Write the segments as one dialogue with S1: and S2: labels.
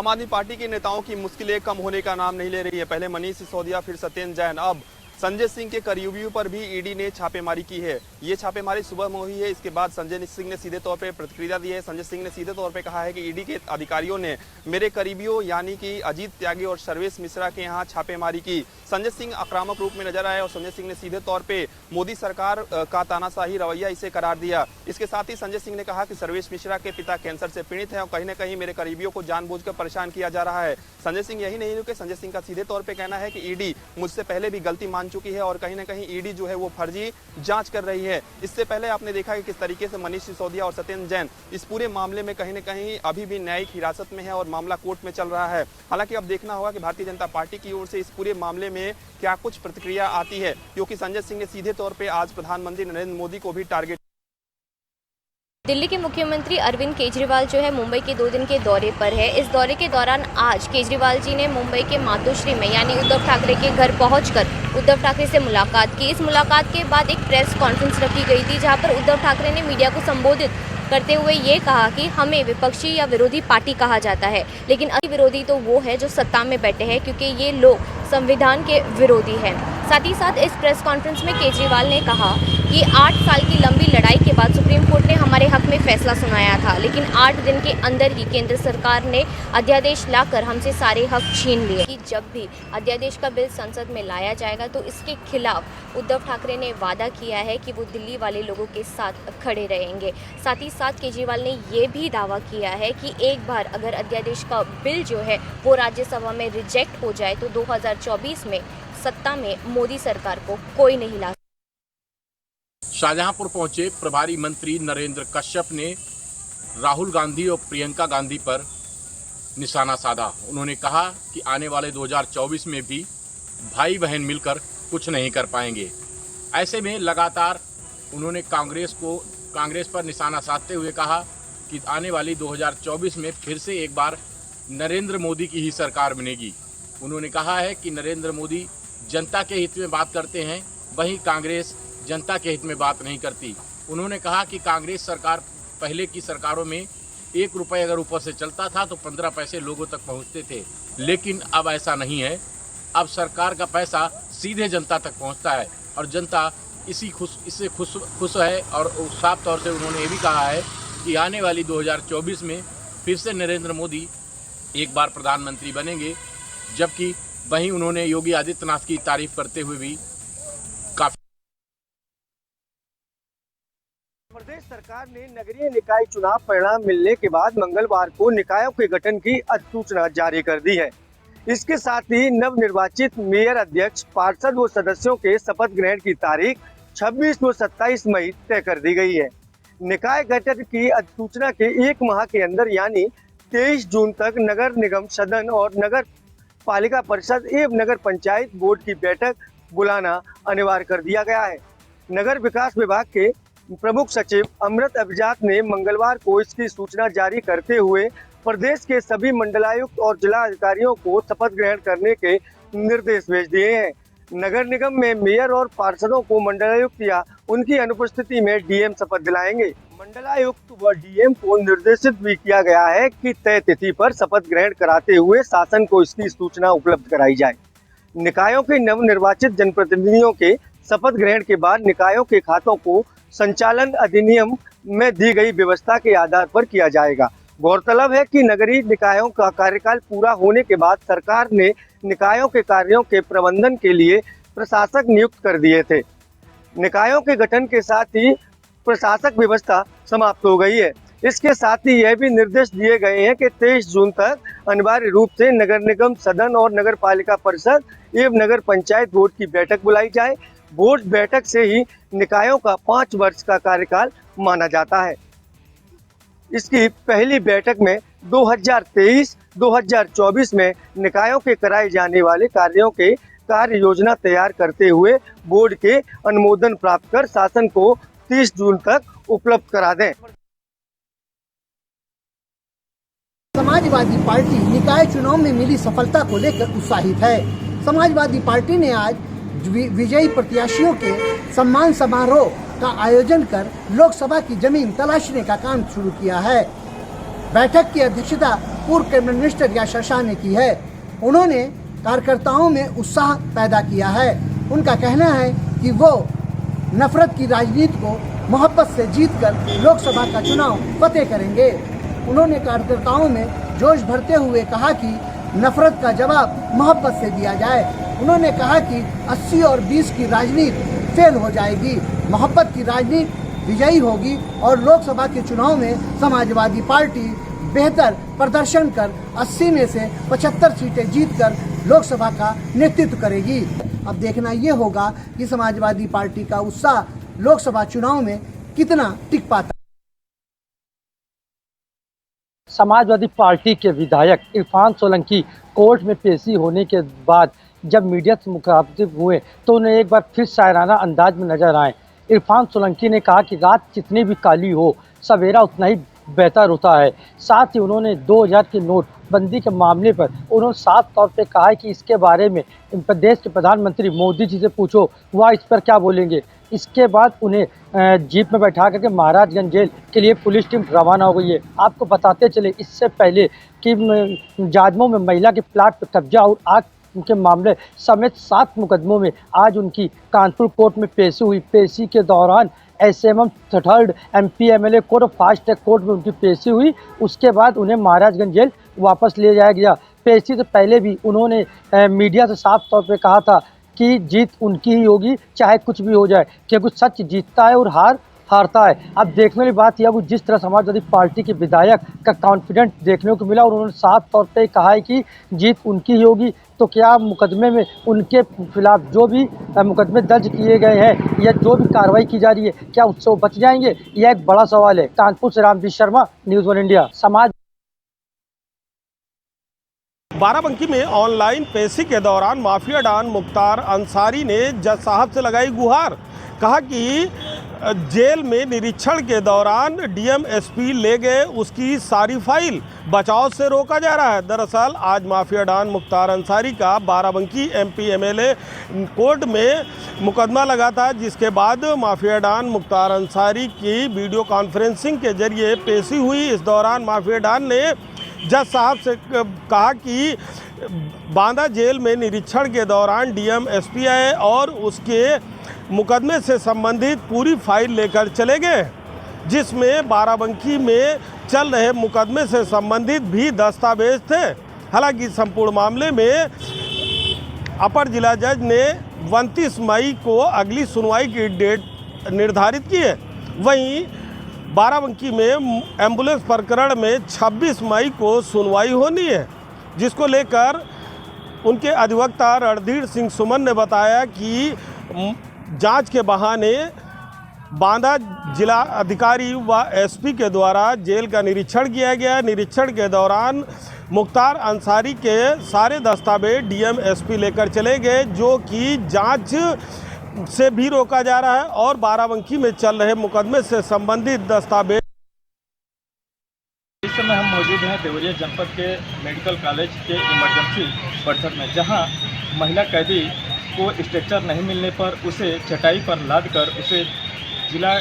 S1: आम आदमी पार्टी के नेताओं की मुश्किलें कम होने का नाम नहीं ले रही है। पहले मनीष सिसोदिया, फिर सत्येंद्र जैन, अब संजय सिंह के करीबियों पर भी ईडी ने छापेमारी की है। ये छापेमारी सुबह में हुई है। इसके बाद संजय सिंह ने सीधे तौर पे प्रतिक्रिया दी है। संजय सिंह ने सीधे तौर पे कहा है कि ईडी के अधिकारियों ने मेरे करीबियों यानी कि अजीत त्यागी और सर्वेश मिश्रा के यहाँ छापेमारी की। संजय सिंह आक्रामक रूप में नजर आए और संजय सिंह ने सीधे तौर पे मोदी सरकार का तानाशाही रवैया इसे करार दिया। इसके साथ ही संजय सिंह ने कहा कि सर्वेश मिश्रा के पिता कैंसर से पीड़ित हैं और कहीं न कहीं मेरे करीबियों को जानबूझकर परेशान किया जा रहा है। संजय सिंह यही नहीं रुके। संजय सिंह का सीधे तौर पे कहना है कि ईडी मुझसे पहले भी गलती मान चुकी है और कहीं न कहीं ईडी जो है वो फर्जी जांच कर रही है। इससे पहले आपने देखा कि किस तरीके से मनीष सिसोदिया और सत्येंद्र जैन इस पूरे मामले में कहीं न कहीं अभी भी न्यायिक हिरासत में है और मामला कोर्ट में चल रहा है। हालांकि अब देखना होगा कि भारतीय जनता पार्टी की ओर से इस पूरे मामले में क्या कुछ प्रतिक्रिया आती है, क्योंकि संजय सिंह ने सीधे तौर पर आज प्रधानमंत्री नरेंद्र मोदी को भी टारगेट।
S2: दिल्ली के मुख्यमंत्री अरविंद केजरीवाल जो है मुंबई के 2 दिन के दौरे पर है। इस दौरे के दौरान आज केजरीवाल जी ने मुंबई के मातोश्री में यानी उद्धव ठाकरे के घर पहुंचकर उद्धव ठाकरे से मुलाकात की। इस मुलाकात के बाद एक प्रेस कॉन्फ्रेंस रखी गई थी, जहां पर उद्धव ठाकरे ने मीडिया को संबोधित करते हुए ये कहा कि हमें विपक्षी या विरोधी पार्टी कहा जाता है, लेकिन असली विरोधी तो वो है जो सत्ता में बैठे हैं, क्योंकि ये लोग संविधान के विरोधी हैं। साथ ही साथ इस प्रेस कॉन्फ्रेंस में केजरीवाल ने कहा कि 8 साल की लंबी लड़ाई के बाद सुप्रीम कोर्ट ने हमारे हक में फैसला सुनाया था, लेकिन 8 दिन के अंदर ही केंद्र सरकार ने अध्यादेश लाकर हमसे सारे हक छीन लिए। कि जब भी अध्यादेश का बिल संसद में लाया जाएगा तो इसके खिलाफ उद्धव ठाकरे ने वादा किया है कि वो दिल्ली वाले लोगों के साथ खड़े रहेंगे। साथ ही साथ केजरीवाल ने ये भी दावा किया है कि एक बार अगर अध्यादेश का बिल जो है वो राज्यसभा में रिजेक्ट हो जाए तो 2024 में सत्ता में मोदी सरकार को कोई नहीं ला।
S3: शाहजहांपुर पहुंचे प्रभारी मंत्री नरेंद्र कश्यप ने राहुल गांधी और प्रियंका गांधी पर निशाना साधा। उन्होंने कहा कि आने वाले 2024 में भी भाई बहन मिलकर कुछ नहीं कर पाएंगे। ऐसे में लगातार उन्होंने कांग्रेस पर निशाना साधते हुए कहा कि आने वाली 2024 में फिर से एक बार नरेंद्र मोदी की ही सरकार बनेगी। उन्होंने कहा है कि नरेंद्र मोदी जनता के हित में बात करते हैं, वहीं कांग्रेस जनता के हित में बात नहीं करती। उन्होंने कहा कि कांग्रेस सरकार पहले की सरकारों में 1 रुपये अगर ऊपर से चलता था तो 15 पैसे लोगों तक पहुंचते थे, लेकिन अब ऐसा नहीं है। अब सरकार का पैसा सीधे जनता तक पहुंचता है और जनता इससे खुश है। और साफ तौर से उन्होंने ये भी कहा है कि आने वाली 2024 में फिर से नरेंद्र मोदी एक बार प्रधानमंत्री बनेंगे। जबकि वहीं उन्होंने योगी आदित्यनाथ की तारीफ करते हुए भी काफी।
S4: प्रदेश सरकार ने नगरीय निकाय चुनाव परिणाम मिलने के बाद मंगलवार को निकायों के गठन की अधिसूचना जारी कर दी है। इसके साथ ही नवनिर्वाचित मेयर, अध्यक्ष, पार्षद व सदस्यों के शपथ ग्रहण की तारीख 26 व 27 मई तय कर दी गई है। निकाय गठन की अधिसूचना के 1 माह के अंदर यानी 23 जून तक नगर निगम सदन और नगर पालिका परिषद एवं नगर पंचायत बोर्ड की बैठक बुलाना अनिवार्य कर दिया गया है। नगर विकास विभाग के प्रमुख सचिव अमृत अभिजात ने मंगलवार को इसकी सूचना जारी करते हुए प्रदेश के सभी मंडलायुक्त और जिला अधिकारियों को शपथ ग्रहण करने के निर्देश भेज दिए हैं। नगर निगम में मेयर और पार्षदों को मंडलायुक्त या उनकी अनुपस्थिति में डीएम शपथ दिलाएंगे। मंडलायुक्त व डीएम को निर्देशित भी किया गया है कि तय तिथि पर शपथ ग्रहण कराते हुए शासन को इसकी सूचना उपलब्ध कराई जाए। निकायों के नवनिर्वाचित जनप्रतिनिधियों के शपथ ग्रहण के बाद निकायों के खातों को संचालन अधिनियम में दी गई व्यवस्था के आधार पर किया जाएगा। गौरतलब है कि नगरीय निकायों का कार्यकाल पूरा होने के बाद सरकार ने निकायों के कार्यों के प्रबंधन के लिए प्रशासक नियुक्त कर दिए थे। निकायों के गठन के साथ ही प्रशासक व्यवस्था समाप्त हो गई है। इसके साथ ही यह भी निर्देश दिए गए हैं कि 23 जून तक अनिवार्य रूप से नगर निगम सदन और नगर पालिका परिषद एवं नगर पंचायत बोर्ड की बैठक बुलाई जाए। बोर्ड बैठक से ही निकायों का 5 वर्ष का कार्यकाल माना जाता है। इसकी पहली बैठक में 2023-2024 में निकायों के कराए जाने वाले कार्यों के कार्य योजना तैयार करते हुए बोर्ड के अनुमोदन प्राप्त कर शासन को 30 जून तक उपलब्ध करा दें।
S5: समाजवादी पार्टी निकाय चुनाव में मिली सफलता को लेकर उत्साहित है। समाजवादी पार्टी ने आज विजयी प्रत्याशियों के सम्मान समारोह का आयोजन कर लोकसभा की जमीन तलाशने का काम शुरू किया है। बैठक की अध्यक्षता पूर्व कैबिनेट मिनिस्टर याशर शाह ने की है। उन्होंने कार्यकर्ताओं में उत्साह पैदा किया है। उनका कहना है कि वो नफरत की राजनीति को मोहब्बत से जीतकर लोकसभा का चुनाव फतेह करेंगे। उन्होंने कार्यकर्ताओं में जोश भरते हुए कहा कि नफरत का जवाब मोहब्बत से दिया जाए। उन्होंने कहा कि 80 और 20 की राजनीति फेल हो जाएगी, मोहब्बत की राजनीति विजयी होगी और लोकसभा के चुनाव में समाजवादी पार्टी बेहतर प्रदर्शन कर 80 में से 75 सीटें जीतकर लोकसभा का नेतृत्व करेगी। अब देखना ये होगा कि समाजवादी पार्टी का उत्साह लोकसभा चुनाव में कितना टिक पाता।
S6: समाजवादी पार्टी के विधायक इरफान सोलंकी कोर्ट में पेशी होने के बाद जब मीडिया से मुखातिब हुए तो उन्हें एक बार फिर शायराना अंदाज में नजर आए। इरफान सोलंकी ने कहा कि रात जितनी भी काली हो सवेरा उतना ही बेहतर होता है। साथ ही उन्होंने 2000 के नोट बंदी के मामले पर उन्होंने साफ तौर पे कहा है कि इसके बारे में प्रदेश के प्रधानमंत्री मोदी जी से पूछो, वह इस पर क्या बोलेंगे। इसके बाद उन्हें जीप में बैठा करके महाराजगंज जेल के लिए पुलिस टीम रवाना हो गई है। आपको बताते चले इससे पहले कि जाजमऊ में महिला के प्लाट पर कब्जा और आग के मामले समेत 7 मुकदमों में आज उनकी कानपुर कोर्ट में पेशी हुई। पेशी के दौरान SMM 3rd MP MLA court और फास्ट ट्रैक कोर्ट में उनकी पेशी हुई। उसके बाद उन्हें महाराजगंज जेल वापस ले जाया गया। पेशी से पहले भी उन्होंने मीडिया से साफ तौर पे कहा था कि जीत उनकी ही होगी चाहे कुछ भी हो जाए, क्योंकि सच जीतता है और हार हारता है। अब देखने वाली बात यह वो जिस तरह समाजवादी पार्टी के विधायक का कॉन्फिडेंस देखने को मिला और उन्होंने साफ तौर पे कहा है कि जीत उनकी ही होगी, तो क्या मुकदमे में उनके खिलाफ जो भी मुकदमे दर्ज किए गए हैं या जो भी कार्रवाई की जा रही है क्या उससे वो बच जाएंगे, यह एक बड़ा सवाल है। कानपुर से रामजी शर्मा, न्यूज़ 1 इंडिया। समाज
S7: बाराबंकी में ऑनलाइन पेशी के दौरान माफिया डॉन मुख्तार अंसारी ने जज साहब से लगाई गुहार। कहा कि जेल में निरीक्षण के दौरान DMSP ले गए उसकी सारी फाइल, बचाव से रोका जा रहा है। दरअसल आज माफिया डॉन मुख्तार अंसारी का बाराबंकी MP MLA कोर्ट में मुकदमा लगा था, जिसके बाद माफिया डॉन मुख्तार अंसारी की वीडियो कॉन्फ्रेंसिंग के जरिए पेशी हुई। इस दौरान माफिया डॉन ने जज साहब से कहा कि बांदा जेल में निरीक्षण के दौरान DMSP आए और उसके मुकदमे से संबंधित पूरी फाइल लेकर चले गए, जिसमें बाराबंकी में चल रहे मुकदमे से संबंधित भी दस्तावेज थे। हालांकि संपूर्ण मामले में अपर जिला जज ने 29 मई को अगली सुनवाई की डेट निर्धारित की है। वहीं बाराबंकी में एम्बुलेंस प्रकरण में 26 मई को सुनवाई होनी है, जिसको लेकर उनके अधिवक्ता रणधीर सिंह सुमन ने बताया कि जांच के बहाने बांदा जिला अधिकारी व SP के द्वारा जेल का निरीक्षण किया गया। निरीक्षण के दौरान मुख्तार अंसारी के सारे दस्तावेज DMSP लेकर चले गए, जो कि जांच से भी रोका जा रहा है और बाराबंकी में चल रहे मुकदमे से संबंधित दस्तावेज।
S8: इस समय हम मौजूद हैं देवरिया जनपद के मेडिकल कॉलेज के इमरजेंसी परिसर में, जहां महिला कैदी को स्ट्रेचर नहीं मिलने पर उसे चटाई पर लाद कर उसे जिला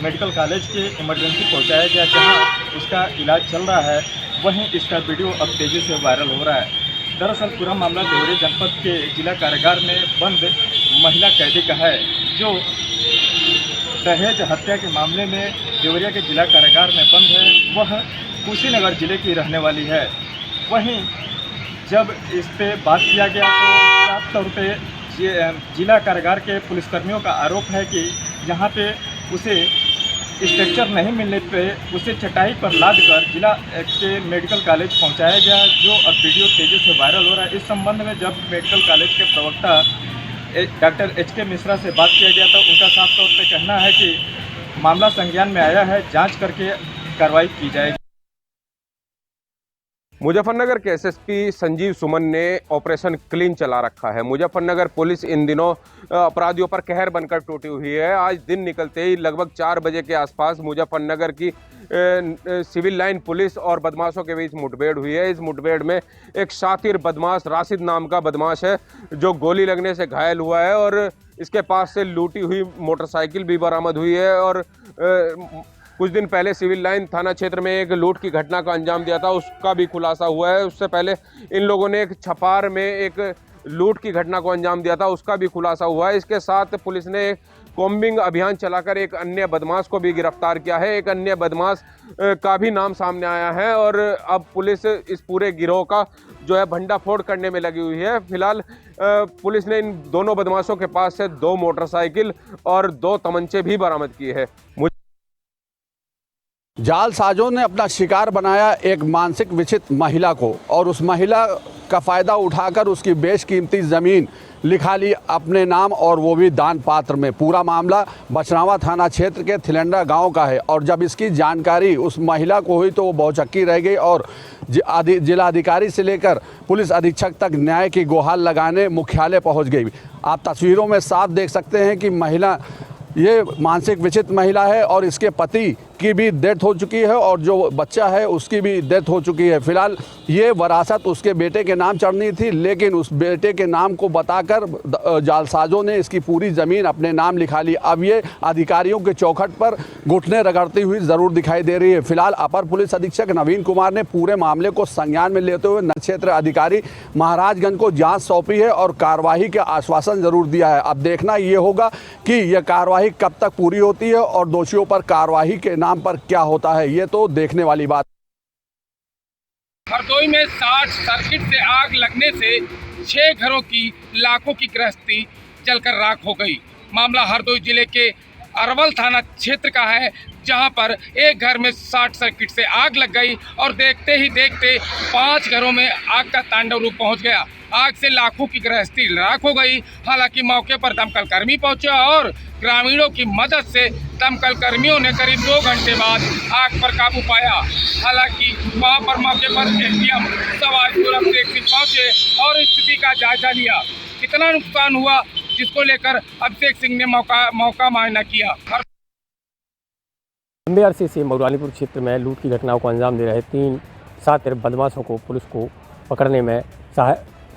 S8: मेडिकल कॉलेज के इमरजेंसी पहुंचाया गया, जहां उसका इलाज चल रहा है। वहीं इसका वीडियो अब तेज़ी से वायरल हो रहा है। दरअसल पूरा मामला देवरिया जनपद के जिला कारागार में बंद महिला कैदी का है, जो दहेज हत्या के मामले में देवरिया के जिला कारागार में बंद है। वह कुशीनगर जिले की रहने वाली है। वहीं जब इस पे बात किया गया तो साफ तौर पे जिला कारागार के पुलिसकर्मियों का आरोप है कि यहाँ पे उसे स्ट्रक्चर नहीं मिलने पे उसे चटाई पर लाद कर जिला के मेडिकल कॉलेज पहुँचाया गया, जो अब वीडियो तेज़ी से वायरल हो रहा है। इस संबंध में जब मेडिकल कॉलेज के प्रवक्ता डॉक्टर HK मिश्रा से बात किया गया तो उनका साफ तौर पे कहना है कि मामला संज्ञान में आया है, जांच करके कार्रवाई की जाएगी।
S9: मुजफ्फरनगर के SSP संजीव सुमन ने ऑपरेशन क्लीन चला रखा है। मुजफ्फरनगर पुलिस इन दिनों अपराधियों पर कहर बनकर टूटी हुई है। आज दिन निकलते ही लगभग 4 बजे के आसपास मुजफ्फरनगर की सिविल लाइन पुलिस और बदमाशों के बीच मुठभेड़ हुई है। इस मुठभेड़ में एक शातिर बदमाश राशिद नाम का बदमाश है, जो गोली लगने से घायल हुआ है और इसके पास से लूटी हुई मोटरसाइकिल भी बरामद हुई है और कुछ दिन पहले सिविल लाइन थाना क्षेत्र में एक लूट की घटना का अंजाम दिया था, उसका भी खुलासा हुआ है। उससे पहले इन लोगों ने एक छपार में एक लूट की घटना को अंजाम दिया था, उसका भी खुलासा हुआ है। इसके साथ पुलिस ने कॉम्बिंग अभियान चलाकर एक अन्य बदमाश को भी गिरफ्तार किया है। एक अन्य बदमाश का भी नाम सामने आया है और अब पुलिस इस पूरे गिरोह का जो है भंडाफोड़ करने में लगी हुई है। फिलहाल पुलिस ने इन दोनों बदमाशों के पास से 2 मोटरसाइकिल और 2 तमंचे भी बरामद किए हैं।
S10: जालसाजों ने अपना शिकार बनाया एक मानसिक विक्षिप्त महिला को और उस महिला का फ़ायदा उठाकर उसकी बेशकीमती ज़मीन लिखा ली अपने नाम और वो भी दान पात्र में। पूरा मामला बछरावा थाना क्षेत्र के थिलंडा गांव का है और जब इसकी जानकारी उस महिला को हुई तो वो बहुचक्की रह गई और जिलाधिकारी से लेकर पुलिस अधीक्षक तक न्याय की गुहार लगाने मुख्यालय पहुंच गई। आप तस्वीरों में साफ देख सकते हैं कि महिला ये मानसिक विक्षिप्त महिला है और इसके पति की भी डेथ हो चुकी है और जो बच्चा है उसकी भी डेथ हो चुकी है। फिलहाल ये वरासत उसके बेटे के नाम चढ़नी थी, लेकिन उस बेटे के नाम को बताकर जालसाजों ने इसकी पूरी ज़मीन अपने नाम लिखा ली। अब ये अधिकारियों के चौखट पर घुटने रगड़ती हुई ज़रूर दिखाई दे रही है। फिलहाल अपर पुलिस अधीक्षक नवीन कुमार ने पूरे मामले को संज्ञान में लेते हुए नक्षत्र अधिकारी महाराजगंज को जाँच सौंपी है और कार्रवाई का आश्वासन ज़रूर दिया है। अब देखना ये होगा कि यह कार्रवाई कब तक पूरी होती है और दोषियों पर कार्रवाई के नाम पर क्या होता है, ये तो देखने वाली बात।
S11: हरदोई में 60 सर्किट से आग लगने से 6 घरों की लाखों की गृहस्थी जलकर राख हो गई। मामला हरदोई जिले के अरवल थाना क्षेत्र का है, जहां पर एक घर में 60 सर्किट से आग लग गई और देखते ही देखते 5 घरों में आग का तांडव रूप पहुंच गया। आग से लाखों की गृहस्थी राख हो गई। हालांकि मौके पर दमकल कर्मी पहुंचे और ग्रामीणों की मदद से दमकल कर्मियों ने करीब 2 घंटे बाद आग पर काबू पाया। हालांकि वहां पर मौके पर एसडीएम सवाजपुर अभिषेक सिंह पहुंचे और स्थिति का जायजा लिया। कितना नुकसान हुआ, जिसको लेकर अभिषेक सिंह ने मौका मुआयना किया।
S12: एमबीआरसी से मऊरानीपुर क्षेत्र में लूट की घटनाओं को अंजाम दे रहे 3 सातिर बदमाशों को पुलिस को पकड़ने में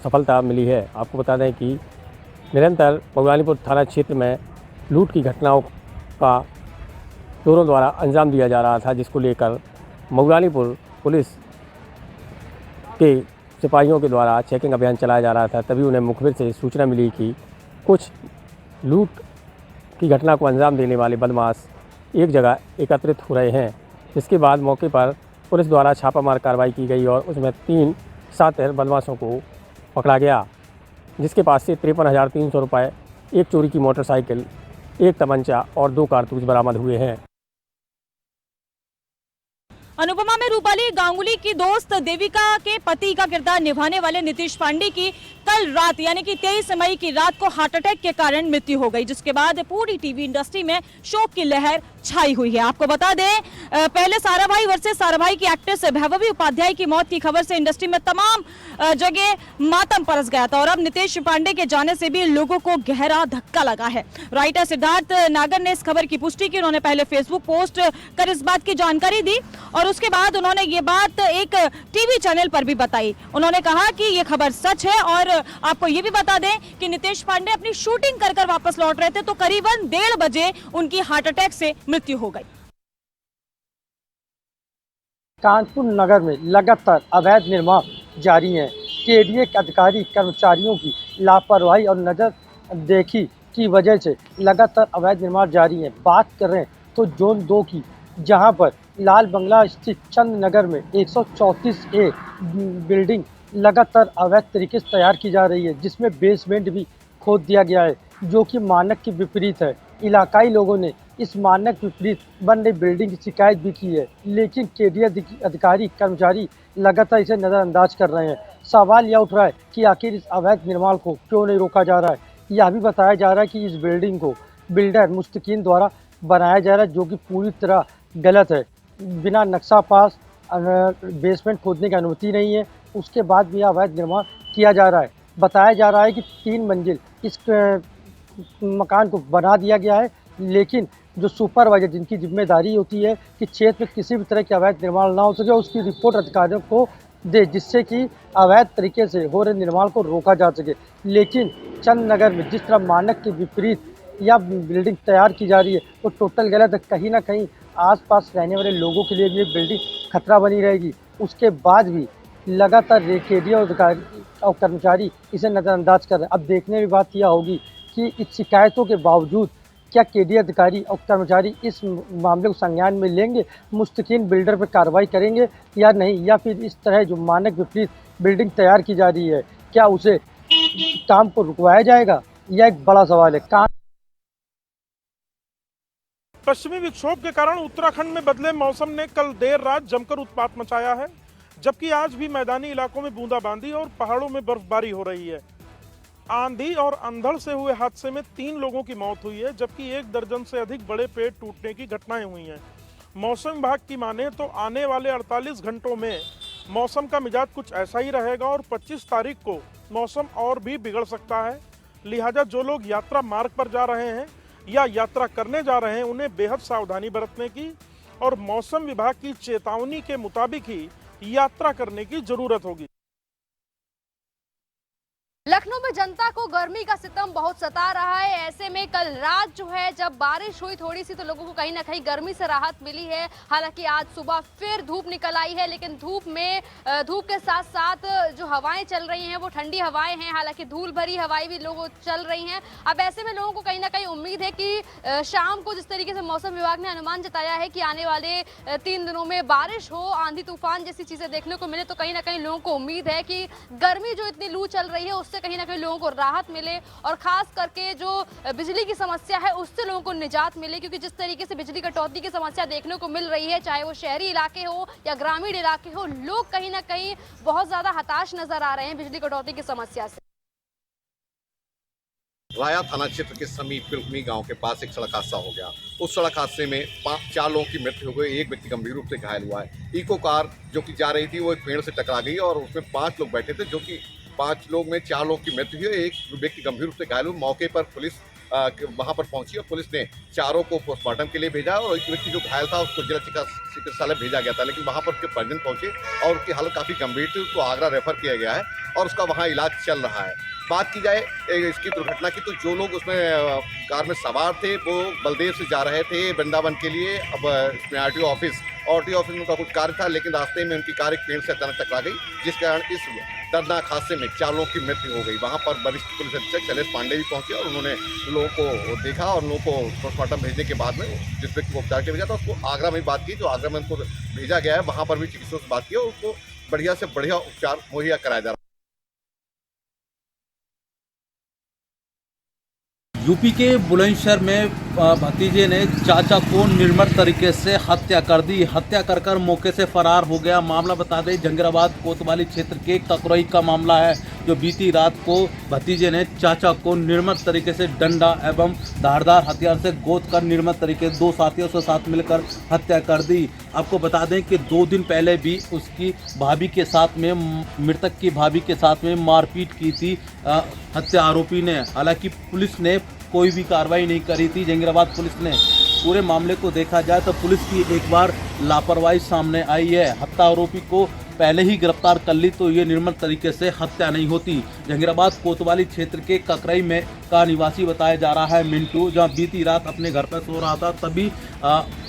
S12: सफलता मिली है। आपको बता दें कि निरंतर मऊरानीपुर थाना क्षेत्र में लूट की घटनाओं का चोरों द्वारा अंजाम दिया जा रहा था, जिसको लेकर मऊरानीपुर पुलिस के सिपाहियों के द्वारा चेकिंग अभियान चलाया जा रहा था। तभी उन्हें मुखबिर से सूचना मिली कि कुछ लूट की घटना को अंजाम देने वाले बदमाश एक जगह एकत्रित हो रहे हैं, जिसके बाद मौके पर पुलिस द्वारा छापामार कार्रवाई की गई और उसमें 3 सातिर बदमाशों को पकड़ा गया, जिसके पास से 53,300 रुपये, एक चोरी की मोटरसाइकिल, एक तमंचा और 2 कारतूस बरामद हुए हैं।
S13: अनुपमा में रूपाली गांगुली की दोस्त देविका के पति का किरदार निभाने वाले नीतीश पांडे की कल रात यानी कि 23 मई की रात को हार्ट अटैक के कारण मृत्यु हो गई, जिसके बाद पूरी टीवी इंडस्ट्री में शोक की लहर छाई हुई है। आपको बता दें, पहले साराभाई वर्सेस साराभाई की एक्ट्रेस वैभवी उपाध्याय की मौत की खबर से इंडस्ट्री में तमाम जगह मातम परस गया था और अब नीतीश पांडे के जाने से भी लोगों को गहरा धक्का लगा है। राइटर सिद्धार्थ नागर ने इस खबर की पुष्टि की। उन्होंने पहले फेसबुक पोस्ट कर इस बात की जानकारी दी और उसके बाद उन्होंने ये बात एक टीवी चैनल पर भी बताई। उन्होंने कहा कि ये खबर सच है और आपको ये भी बता दें कि नीतीश पांडे अपनी शूटिंग कर वापस लौट रहे थे तो करीबन 1:30 बजे उनकी हार्ट अटैक से मृत्यु हो गई।
S6: कानपुर नगर में लगातार अवैध निर्माण जारी है। केडीए के अधिकारी कर्मचारियों की लापरवाही और नजर देखी की वजह से लगातार अवैध निर्माण जारी है। बात कर रहे हैं तो जोन 2 की, जहां पर लाल बंगला स्थित चंद नगर में 134A बिल्डिंग लगातार अवैध तरीके से तैयार की जा रही है, जिसमें बेसमेंट भी खोद दिया गया है, जो कि मानक के विपरीत है। इलाकाई लोगों ने इस मानक विपरीत बन रही बिल्डिंग की शिकायत भी की है, लेकिन केडीए अधिकारी कर्मचारी लगातार इसे नज़रअंदाज कर रहे हैं। सवाल यह उठ रहा है कि आखिर इस अवैध निर्माण को क्यों नहीं रोका जा रहा है। यह भी बताया जा रहा है कि इस बिल्डिंग को बिल्डर मुस्तकीन द्वारा बनाया जा रहा है, जो कि पूरी तरह गलत है। बिना नक्शा पास बेसमेंट खोदने की अनुमति नहीं है, उसके बाद भी अवैध निर्माण किया जा रहा है। बताया जा रहा है कि 3 मंजिल इस मकान को बना दिया गया है, लेकिन जो सुपरवाइजर जिनकी जिम्मेदारी होती है कि क्षेत्र में किसी भी तरह के अवैध निर्माण ना हो सके, उसकी रिपोर्ट अधिकारियों को दे, जिससे कि अवैध तरीके से हो रहे निर्माण को रोका जा सके। लेकिन चंद नगर में जिस तरह मानक के विपरीत या बिल्डिंग तैयार की जा रही है वो टोटल गलत है। कहीं ना कहीं आसपास रहने वाले लोगों के लिए भी ये बिल्डिंग खतरा बनी रहेगी। उसके बाद भी लगातार केडीए और कर्मचारी इसे नज़रअंदाज कर रहे हैं। अब देखने की बात यह होगी कि इस शिकायतों के बावजूद क्या केडीए अधिकारी और कर्मचारी इस मामले को संज्ञान में लेंगे, मुस्तकिन बिल्डर पर कार्रवाई करेंगे या नहीं, या फिर इस तरह जो मानक विपरीत बिल्डिंग तैयार की जा रही है क्या उसे काम को रुकवाया जाएगा, यह एक बड़ा सवाल है।
S7: पश्चिमी विक्षोभ के कारण उत्तराखंड में बदले मौसम ने कल देर रात जमकर उत्पात मचाया है, जबकि आज भी मैदानी इलाकों में बूंदाबांदी और पहाड़ों में बर्फबारी हो रही है। आंधी और अंधड़ से हुए हादसे में 3 लोगों की मौत हुई है, जबकि 1 दर्जन से अधिक बड़े पेड़ टूटने की घटनाएं हुई हैं। मौसम विभाग की माने तो आने वाले 48 घंटों में मौसम का मिजाज कुछ ऐसा ही रहेगा और 25 तारीख को मौसम और भी बिगड़ सकता है। लिहाजा जो लोग यात्रा मार्ग पर जा रहे हैं या यात्रा करने जा रहे हैं उन्हें बेहद सावधानी बरतने की और मौसम विभाग की चेतावनी के मुताबिक ही यात्रा करने की जरूरत होगी।
S14: लखनऊ में जनता को गर्मी का सितम बहुत सता रहा है। ऐसे में कल रात जो है जब बारिश हुई थोड़ी सी तो लोगों को कहीं ना कहीं गर्मी से राहत मिली है। हालांकि आज सुबह फिर धूप निकल आई है, लेकिन धूप के साथ साथ जो हवाएं चल रही हैं वो ठंडी हवाएं हैं। हालांकि धूल भरी हवाएं भी लोगों चल रही हैं। अब ऐसे में लोगों को कहीं ना कहीं उम्मीद है कि शाम को जिस तरीके से मौसम विभाग ने अनुमान जताया है कि आने वाले 3 दिनों में बारिश हो, आंधी तूफान जैसी चीजें देखने को मिले, तो कहीं ना कहीं लोगों को उम्मीद है कि गर्मी जो इतनी लू चल रही है उससे कहीं ना कहीं लोगों को राहत मिले और खास करके जो बिजली की समस्या है उससे लोगों को निजात मिले। क्योंकि जिस तरीके से बिजली कटौती की समस्या देखने को मिल रही है, चाहे वो शहरी इलाके हो या ग्रामीण इलाके हो, लोग कहीं ना कहीं बहुत ज्यादा हताश नजर आ रहे हैं बिजली कटौती की समस्या से।
S15: राया थाना क्षेत्र के समीप पिलखनी गांव के पास एक सड़क हादसा हो गया। उस सड़क हादसे में 4 लोगों की मृत्यु हो गई, 1 व्यक्ति गंभीर रूप से घायल हुआ है। इको कार जो कि जा रही थी वो एक पेड़ से टकरा गई और उसमें 5 लोग बैठे थे, जो कि 5 लोग में 4 लोग की मृत्यु हुई, 1 व्यक्ति गंभीर रूप से घायल हुआ। मौके पर पुलिस वहां पर पहुंची और पुलिस ने चारों को पोस्टमार्टम के लिए भेजा और एक व्यक्ति जो घायल था उसको जिला चिकित्सालय भेजा गया था, लेकिन वहां पर उसके परिजन पहुंचे और उसकी हालत काफ़ी गंभीर थी। उसको आगरा रेफर किया गया है और उसका वहां इलाज चल रहा है। बात की जाए इसकी दुर्घटना की, तो जो लोग उसमें कार में सवार थे वो बलदेव से जा रहे थे वृंदावन के लिए। अब इसमें आरटीओ ऑफिस में उनका कुछ कार्य था, लेकिन रास्ते में उनकी कार एक पेड़ से अचानक टकरा गई, जिस कारण इस दर्दनाक हादसे में 4 लोगों की मृत्यु हो गई। वहां पर वरिष्ठ पुलिस अधीक्षक शैलेश पांडे भी पहुंचे और उन्होंने लोगों को देखा और लोगों को पोस्टमार्टम भेजने के बाद में जिस व्यक्ति को उपचार के भेजा था उसको आगरा में बात की, जो आगरा में उनको भेजा गया है। वहां पर भी चिकित्सकों से बात की और उसको बढ़िया से बढ़िया उपचार मुहैया कराया जा रहा है।
S16: यूपी के बुलंदशहर में भतीजे ने चाचा को निर्मम तरीके से हत्या कर दी। हत्या कर मौके से फरार हो गया। मामला बता दें जंगीराबाद कोतवाली क्षेत्र के ककरई का मामला है, जो बीती रात को भतीजे ने चाचा को निर्मम तरीके से डंडा एवं धारदार हथियार से गोद कर निर्मम तरीके 2 साथियों से साथ मिलकर हत्या कर दी। आपको बता दें कि 2 दिन पहले भी उसकी भाभी के साथ में, मृतक की भाभी के साथ में मारपीट की थी हत्या आरोपी ने। हालांकि पुलिस ने कोई भी कार्रवाई नहीं करी थी। जंगीराबाद पुलिस ने पूरे मामले को देखा जाए तो पुलिस की एक बार लापरवाही सामने आई है। हत्या आरोपी को पहले ही गिरफ्तार कर ली तो ये निर्मम तरीके से हत्या नहीं होती। जंगीराबाद कोतवाली क्षेत्र के ककरई में का निवासी बताया जा रहा है मिंटू, जहां बीती रात अपने घर पर सो रहा था, तभी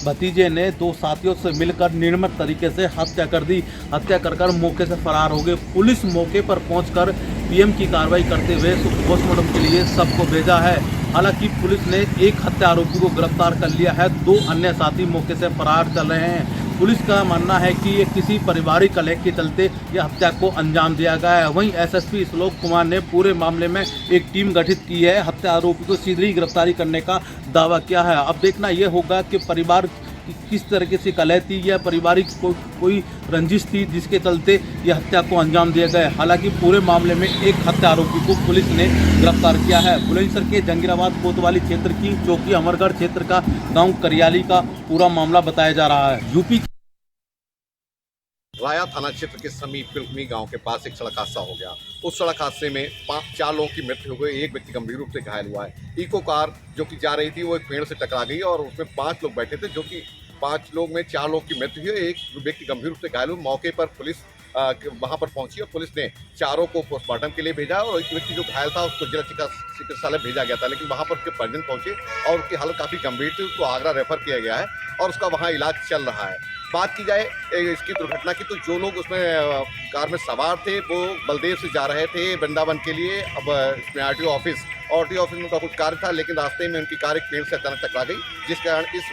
S16: भतीजे ने 2 साथियों से मिलकर निर्मम तरीके से हत्या कर दी। हत्या कर मौके से फरार हो गए। पुलिस मौके पर पहुंचकर पीएम की कार्रवाई करते हुए पोस्टमार्टम के लिए सबको भेजा है। हालांकि पुलिस ने एक हत्या आरोपी को गिरफ्तार कर लिया है, 2 अन्य साथी मौके से फरार चल रहे हैं। पुलिस का मानना है कि ये किसी पारिवारिक कलह के चलते यह हत्या को अंजाम दिया गया है। वहीं एसएसपी श्लोक कुमार ने पूरे मामले में एक टीम गठित की है। हत्या आरोपी को शीघ्र ही गिरफ्तारी करने का दावा किया है। अब देखना यह होगा कि परिवार किस तरीके से कलह थी या पारिवारिक कोई रंजिश थी जिसके चलते यह हत्या को अंजाम दिया गया। हालांकि पूरे मामले में एक हत्या आरोपी को पुलिस ने गिरफ्तार किया है। बुलंदशहर के जंगीराबाद कोतवाली क्षेत्र की चौकी अमरगढ़ क्षेत्र का गांव करियाली का पूरा मामला बताया जा रहा है। यूपी
S15: राया थाना क्षेत्र के समीप पिलखनी गांव के पास एक सड़क हादसा हो गया। उस सड़क हादसे में 4 लोगों की मृत्यु हो गई, 1 व्यक्ति गंभीर रूप से घायल हुआ है। इको कार जो कि जा रही थी वो एक पेड़ से टकरा गई और उसमें 5 लोग बैठे थे, जो कि 5 लोग में 4 लोग की मृत्यु हुई, 1 व्यक्ति गंभीर रूप से घायल हुआ। मौके पर पुलिस वहां पर पहुंची और पुलिस ने चारों को पोस्टमार्टम के लिए भेजा और एक व्यक्ति जो घायल था उसको जिला चिकित्सालय भेजा गया था, लेकिन वहां पर उसके परिजन पहुंचे और उसकी हालत काफ़ी गंभीर थी। उसको आगरा रेफर किया गया है और उसका वहाँ इलाज चल रहा है। बात की जाए इसकी दुर्घटना की, तो जो लोग उसमें कार में सवार थे वो बलदेव से जा रहे थे वृंदावन के लिए। अब इसमें आरटीओ ऑफिस में उनका कुछ कार्य था, लेकिन रास्ते में उनकी कार एक पेड़ से अचानक टकरा गई, जिस कारण इस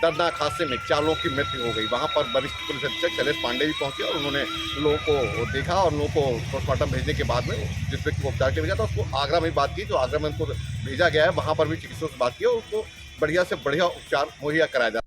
S15: दर्दनाक हादसे में 4 लोगों की मृत्यु हो गई। वहाँ पर वरिष्ठ पुलिस अधीक्षक शैलेश पांडे भी पहुंचे और उन्होंने लोगों को देखा और लोगों को पोस्टमार्टम भेजने के बाद में जिस व्यक्ति को उपचार के लिए भेजा था उसको आगरा में बात की, जो आगरा में उनको भेजा गया है, वहाँ पर भी चिकित्सकों से बात की और उसको बढ़िया से बढ़िया उपचार मुहैया कराया जा।